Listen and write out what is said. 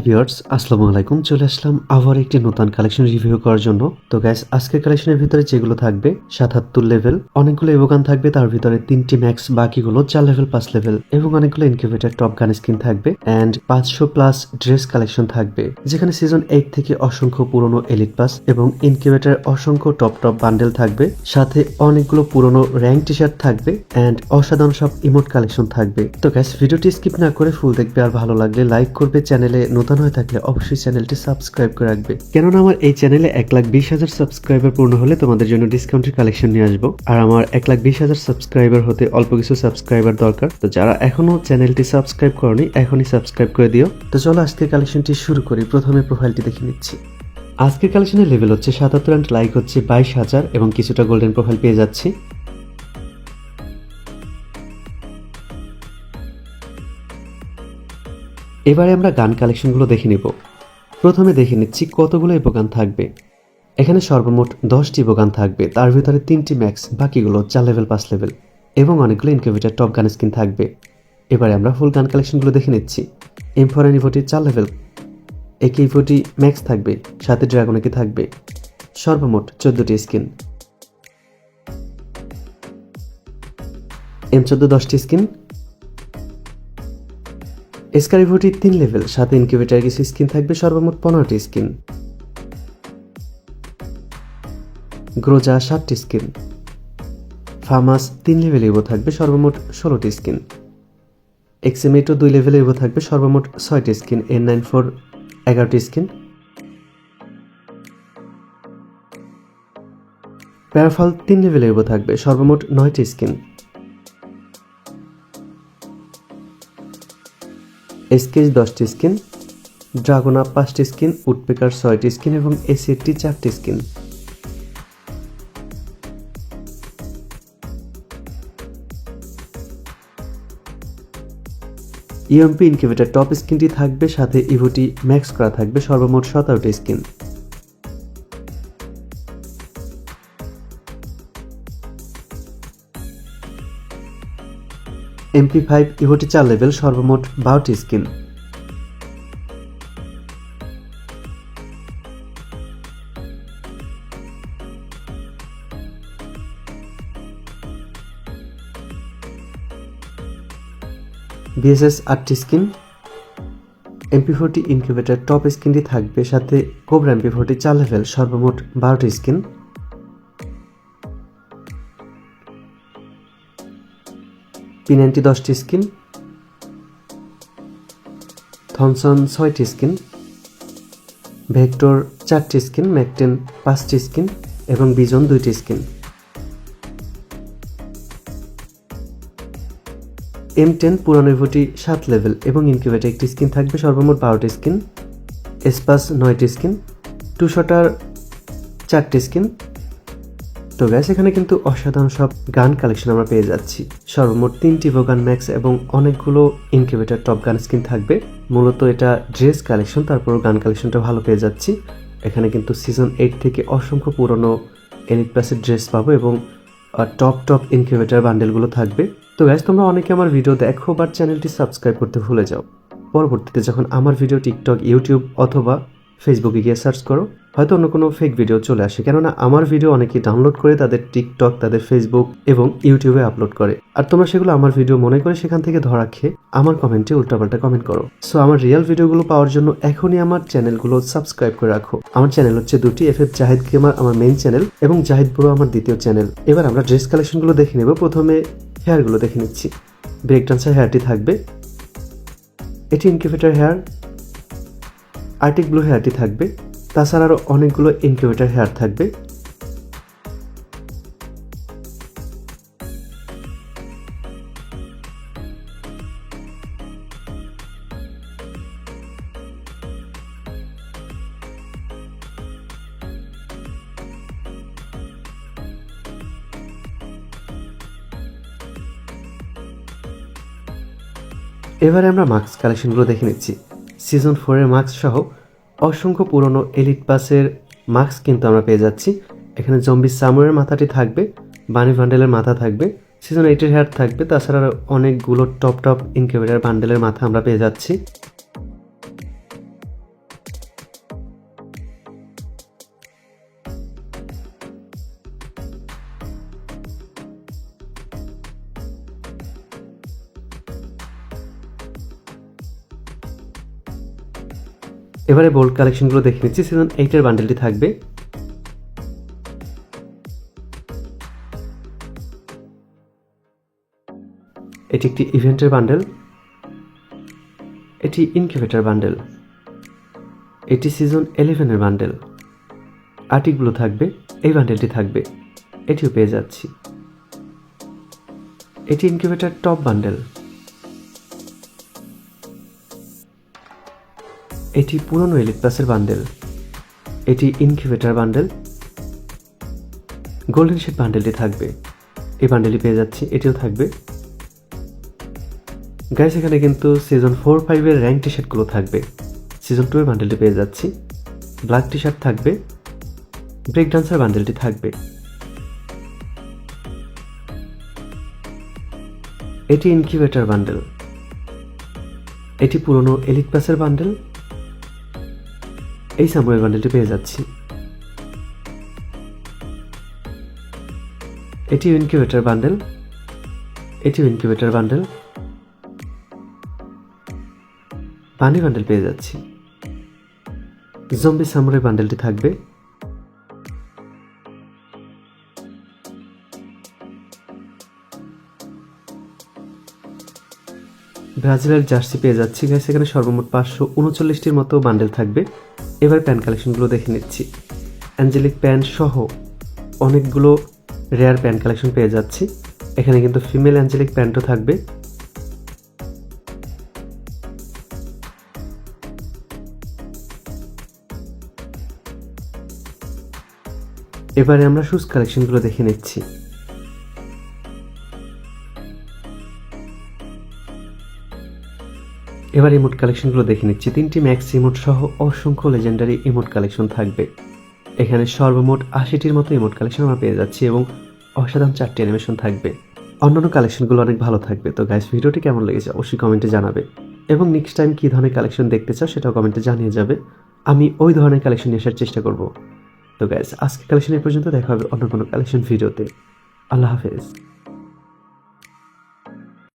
Viewers, আসসালামু আলাইকুম। চলে আসলাম আবার একটি নতুন কালেকশন রিভিউ করার জন্য। তো গাইস, আজকের কালেকশনের ভিতরে যেগুলো থাকবে ৭৭ লেভেল, অনেকগুলো ইভোগান থাকবে, তার ভিতরে 3টি ম্যাক্স, বাকিগুলো 4 লেভেল 5 লেভেল এবং অনেকগুলো ইনকিউবেটর টপ গান স্কিন থাকবে এন্ড 500 প্লাস ড্রেস কালেকশন থাকবে, যেখানে সিজন 8 থেকে অসংখ্য পুরনো এলিট পাস এবং ইনকিউবেটর অসংখ্য টপ বান্ডেল থাকবে, সাথে অনেকগুলো পুরনো র্যাঙ্ক টি শার্ট থাকবে এন্ড অসাধারণ সব ইমোট কালেকশন থাকবে। তো গাইস, ভিডিওটি স্কিপ না করে ফুল দেখবে, আর ভালো লাগলে লাইক করবে, চ্যানেলে নতুন হয়ে থাকলে অবশ্যই চ্যানেলটি সাবস্ক্রাইব করে রাখবে, কেননা আমার এই চ্যানেলে 1,20,000 সাবস্ক্রাইবার পূর্ণ হলে তোমাদের জন্য ডিসকাউন্টের কালেকশন নিয়ে আসবো। আর আমার 1,20,000 সাবস্ক্রাইবার হতে অল্প কিছু সাবস্ক্রাইবার দরকার। তো যারা এখনো চ্যানেলটি সাবস্ক্রাইব করনি, এখনই সাবস্ক্রাইব করে দিও। তো চলো আজকের কালেকশনটি শুরু করি। প্রথমে প্রোফাইলটি দেখে নিচ্ছি। আজকের কালেকশনের লেভেল হচ্ছে 77 এন্ড লাইক হচ্ছে 22,000 এবং কিছুটা গোল্ডেন প্রোফাইল পেয়ে যাচ্ছি। এবারে আমরা গান কালেকশনগুলো দেখে নিব। প্রথমে দেখে নিচ্ছি কতগুলো ইভোগান থাকবে। এখানে সর্বমোট 10টি ইভোগান থাকবে, তার ভিতরে 3টি ম্যাক্স, বাকিগুলো 4 লেভেল 5 লেভেল এবং অনেকগুলো ইনকিউবেটর টপ গান স্কিন থাকবে। এবারে আমরা ফুল গান কালেকশনগুলো দেখে নিচ্ছি। M4 ইভোটি 4 লেভেল, AK ইভোটি ম্যাক্স থাকবে, সাথে ড্রাগন একে থাকবে, সর্বমোট 14টি স্কিন। M14 10টি স্কিন। এসকার ইভোটি 3 লেভেল, সাথে ইনকিউবেটর কিছু স্কিন থাকবে, সর্বমোট 15টি স্কিন। গ্রোজা 7টি স্কিন। ফার্মাস 3 লেভেল ইভো থাকবে, সর্বমোট 16টি স্কিন। এক্সএমএটো 2 লেভেল ইভো থাকবে, সর্বমোট 6টি স্কিন। N94 11টি স্কিন। প্যারাফল 3 লেভেল ইভো থাকবে, সর্বমোট 9টি স্কিন। এসকেজ 10টি স্কিন। ড্রাগোনা 5টি স্কিন, উডপেকার 6টি স্কিন এবং এসিএটি 4টি স্কিন। ইএমপি ইনকিউবেটর টপ স্কিনটি থাকবে, সাথে ইভোটি ম্যাক্স করা থাকবে, সর্বমোট 17টি স্কিন। MP5 ইভোটি 4 লেভেল, সর্বমোট 12টি স্কিন। BSS 8টি স্কিন। MP40 ইনকিউবেটর টপ স্কিনটি থাকবে, সাথে কোবরা MP40 4 লেভেল, সর্বমোট 12টি স্কিন। P90 10টি স্কিন। থমসন 6টি স্কিন। ভেক্টর 4টি স্কিন। ম্যাকটেন 5টি স্কিন এবং বিজন 2টি স্কিন। M10 পুরানো ইভোটি 7 লেভেল এবং ইনকিউবেটর 1টি স্কিন থাকবে, সর্বমোট 12টি স্কিন। এসপাস 9টি স্কিন। টু শটার 4টি স্কিন। তো গাইস, এখানে কিন্তু অসাধারণ সব গান কালেকশন আমরা পেয়ে যাচ্ছি। সর্বমোট 3টি ইভোগান ম্যাক্স এবং অনেকগুলো ইনকিউবেটর টপ গান স্কিন থাকবে। মূলত এটা ড্রেস কালেকশন, তারপরও গান কালেকশনটা ভালো পেয়ে যাচ্ছি। এখানে কিন্তু সিজন 8 থেকে অসংখ্য পুরনো এলিট পাসের ড্রেস পাবো এবং টপ ইনকিউবেটর বান্ডেলগুলো থাকবে। তো গাইস, তোমরা অনেকে আমার ভিডিও দেখো বাট চ্যানেলটি সাবস্ক্রাইব করতে ভুলে যাও। পরবর্তীতে যখন আমার ভিডিও টিকটক, ইউটিউব অথবা ফেসবুকে গিয়ে সার্চ করো, হয়তো অন্য কোনো ফেক ভিডিও চলে আসে, কেননা আমার ভিডিও অনেকেই ডাউনলোড করে তাদের টিকটক, তাদের ফেসবুক এবং ইউটিউবে আপলোড করে, আর তোমরা সেগুলো আমার ভিডিও মনে করে সেখান থেকে ধরা খেয়ে আমার কমেন্টে উল্টাপাল্টা কমেন্ট করো। সো আমার রিয়েল ভিডিওগুলো পাওয়ার জন্য এখনই আমার চ্যানেলগুলো সাবস্ক্রাইব করে রাখো। আমার চ্যানেল হচ্ছে দুটি, FF জাহিদ গেমার আমার মেইন চ্যানেল এবং জাহিদ ব্রো আমার দ্বিতীয় চ্যানেল। এবার আমরা ড্রেস কালেকশনগুলো দেখে নেব। প্রথমে হেয়ারগুলো দেখে নিচ্ছি। ব্রেক ডান্সার হেয়ারটি থাকবে, এটি ইনকিউবেটর হেয়ার। আর্টিক ব্লু হেয়ারটি থাকবে, তাছাড়া আরও অনেকগুলো ইনকিউবেটর হেয়ার থাকবে। এবারে আমরা মাস্ক কালেকশনগুলো দেখে নিচ্ছি। সিজন 4 এর মাস্ক সহ অসংখ্য পুরনো এলিট পাসের মাস্ক কিন্তু আমরা পেয়ে যাচ্ছি। এখানে জম্বি সামুরের মাথাটি থাকবে, বানি বান্ডেলের মাথা থাকবে, সিজন 8 এর হেয়ার থাকবে, তাছাড়া অনেকগুলো টপ ইনকিউবেটর বান্ডেলের মাথা আমরা পেয়ে যাচ্ছি। এবারে বোল্ড কালেকশনগুলো দেখে নিচ্ছি। সিজন 8-এর বান্ডেলটি থাকবে। এটি একটি ইভেন্টের বান্ডেল, এটি ইনকিউবেটর বান্ডেল, এটি সিজন 11-এর বান্ডেল। আর্টিকগুলো থাকবে, এই বান্ডেলটি থাকবে, এটিও পেয়ে যাচ্ছি। এটি ইনকিউবেটর টপ বান্ডেল, এটি পুরনো এলিট প্লাসের বান্ডেল, এটি ইনকিউবেটর বান্ডেল। গোল্ডেন শেড বান্ডেলটি থাকবে, এই বান্ডেলটি পেয়ে যাচ্ছি, এটিও থাকবে। গাইস এখানে কিন্তু সিজন 4-5-এর র্যাঙ্ক টি শার্টগুলো থাকবে। সিজন 2-এর বান্ডেলটি পেয়ে যাচ্ছি, ব্ল্যাক টি শার্ট থাকবে, ব্রেক ডান্সার বান্ডেলটি থাকবে। এটি ইনকিউবেটর বান্ডেল, এটি পুরনো এলিট প্লাসের বান্ডেল, এই সামুরাই বান্ডেলটি পেয়ে যাচ্ছি। এটি ইনকিউবেটর বান্ডেল, এটি ইনকিউবেটর বান্ডেল, পানি বান্ডেল পেয়ে যাচ্ছি। জম্বি সামুরাই বান্ডেলটি থাকবে। ব্রাজিলের জার্সি পেয়ে যাচ্ছি। গাইস এখানে সর্বমোট 539টির মতো বান্ডেল থাকবে। এবার প্যান্ট কালেকশনগুলো দেখে নিচ্ছি। অ্যাঞ্জেলিক প্যান্ট সহ অনেকগুলো রেয়ার প্যান্ট কালেকশন পেয়ে যাচ্ছি। এখানে কিন্তু ফিমেল অ্যাঞ্জেলিক প্যান্টও থাকবে। এবারে আমরা শুজ কালেকশনগুলো দেখে নিচ্ছি। এবার ইমোট কালেকশনগুলো দেখে নিচ্ছি। 3টি ম্যাক্স ইমোট সহ অসংখ্য লেজেন্ডারি ইমোট কালেকশন থাকবে। এখানে সর্বমোট 80টির মতো ইমোট কালেকশন আমরা পেয়ে যাচ্ছি এবং অসাধারণ 4টি অ্যানিমেশন থাকবে। অন্যান্য কালেকশনগুলো অনেক ভালো থাকবে। তো গাইস ভিডিওটি কেমন লেগেছে অবশ্যই কমেন্টে জানাবে এবং নেক্সট টাইম কী ধরনের কালেকশন দেখতে চাও সেটাও কমেন্টে জানিয়ে যাবে। আমি ওই ধরনের কালেকশন নিয়ে আসার চেষ্টা করব। তো গাইস আজকে কালেকশন এই পর্যন্ত, দেখা হবে অন্য কোনো কালেকশন ভিডিওতে। আল্লাহ হাফেজ।